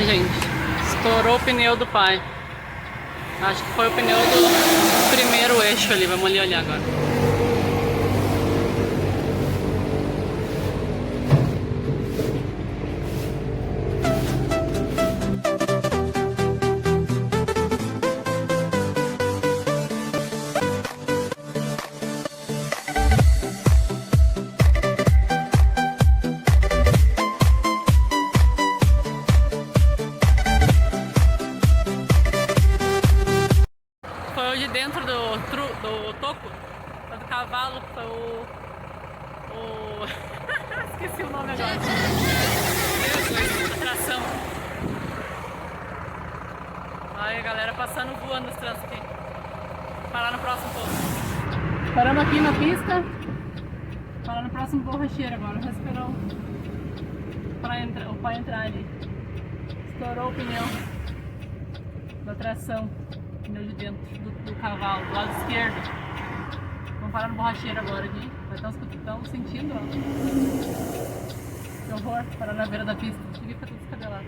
gente. Estourou o pneu do pai. Acho que foi o pneu do primeiro eixo ali. Vamos ali olhar agora. Dentro do toco, do cavalo, foi o... esqueci o nome agora. Atração. Aí a galera passando voando os trânsitos aqui. Parar no próximo posto. Paramos aqui na pista. Parar no próximo borracheiro agora. Já esperou o pai entrar ali. Estourou o pneu da tração. Pneu de dentro do cavalo, do lado esquerdo. Vamos parar no borracheiro agora aqui. Estamos sentindo, ó. Que horror, parar na beira da pista. Cheguei a ficar tudo descabelado.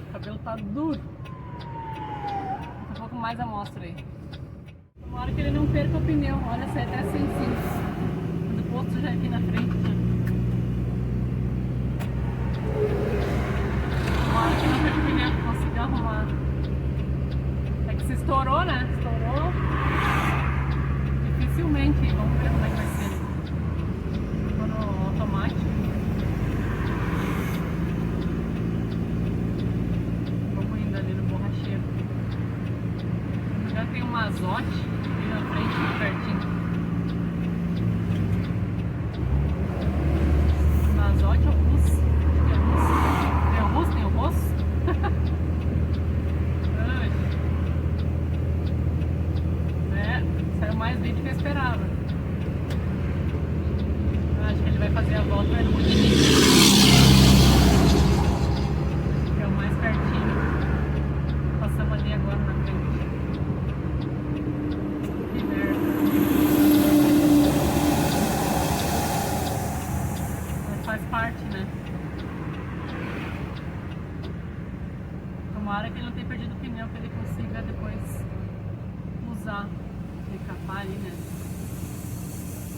O cabelo tá duro. Um pouco mais amostra aí. Tomara que ele não perca o pneu. Olha, sai até 100 centímetros. O posto já é aqui na frente. Tomara que não perca o pneu, que consiga arrumar. É que se estourou, né? Estourou. Dificilmente. Vamos ver como é que vai ser. Ficou no automático. Vamos indo ali no borracheiro. Já tem um azote ali na frente, pertinho. Um azote ou bus? Tem o bus? Tem o rosto? Saiu mais vídeo que eu esperava. Eu acho que ele vai fazer a volta no Gratidão. Que é o mais pertinho. Passamos ali agora na frente. Que merda. Mas faz parte, né? Tomara que ele não tenha perdido o pneu, que ele consiga depois usar. Recapar ali, né?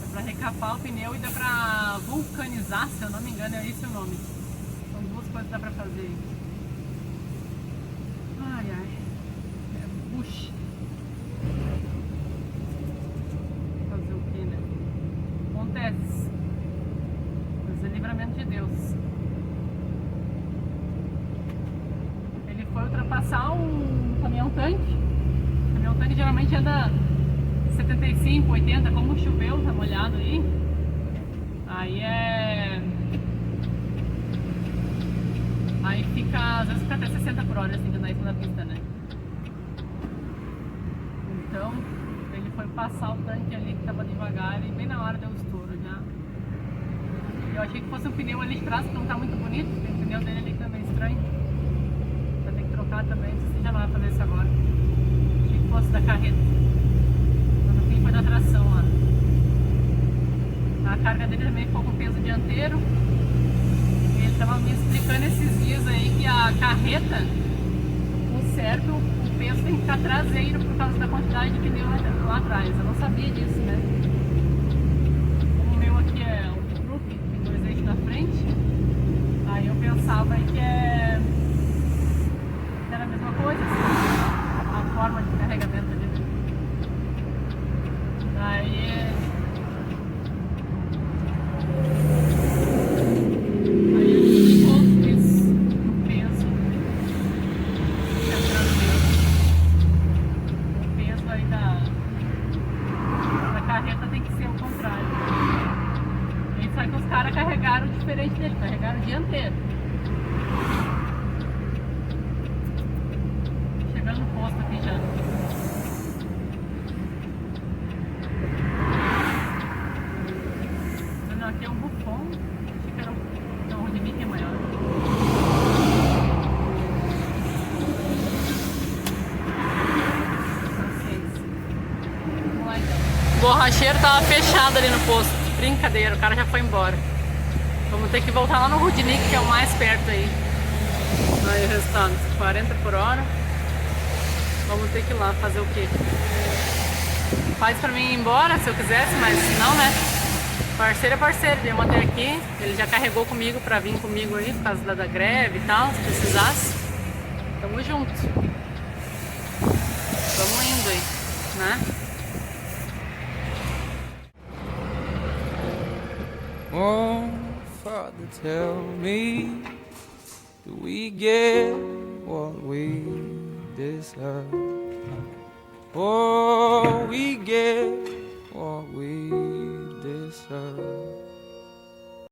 Dá pra recapar o pneu e dá pra vulcanizar, se eu não me engano, é esse o nome. São duas coisas que dá pra fazer. Ai, ai. É bush. Fazer o que, né? Acontece. Mas é livramento de Deus. Ele foi ultrapassar um caminhão-tanque. O caminhão-tanque geralmente anda 75, 80, como choveu, tá molhado aí. Aí fica, às vezes fica até 60 por hora, assim, na da pista, né? Então, ele foi passar o tanque ali que tava devagar e bem na hora deu o estouro já. Eu achei que fosse um pneu ali de trás, que não tá muito bonito. Tem o pneu dele ali que tá meio estranho. Vai ter que trocar também, não sei se já não vai fazer isso agora. Achei que fosse da carreta. Foi da tração lá. A carga dele também ficou com peso dianteiro. E ele estava me explicando esses dias aí que a carreta, o certo, o peso tem que ficar traseiro por causa da quantidade de pneu lá atrás. Eu não sabia disso, né? Como o meu aqui é um truck, tem 2 eixos na frente. Aí eu pensava que era a mesma coisa, assim, a forma de carregamento dele. Aí ele ficou isso, o peso entrando mesmo. O peso aí da carreta tem que ser o contrário. E só que os caras carregaram diferente dele, carregaram o dianteiro. Chegando no posto aqui já. Aqui é um bufão, achei que era um rodimento que é maior. Vamos lá então. O borracheiro tava fechado ali no posto. Brincadeira, o cara já foi embora. Vamos ter que voltar lá no Rudnick, que é o mais perto aí. Aí o resultado, 40 por hora. Vamos ter que ir lá fazer o quê? Faz pra mim ir embora se eu quisesse, mas não, né? Parceiro é parceiro, viemos até aqui. Ele já carregou comigo pra vir comigo aí, por causa da greve e tal, se precisasse. Tamo junto. Vamos indo aí, né? Oh, Father, tell me, do we get what we deserve? Oh, we get what we deserve.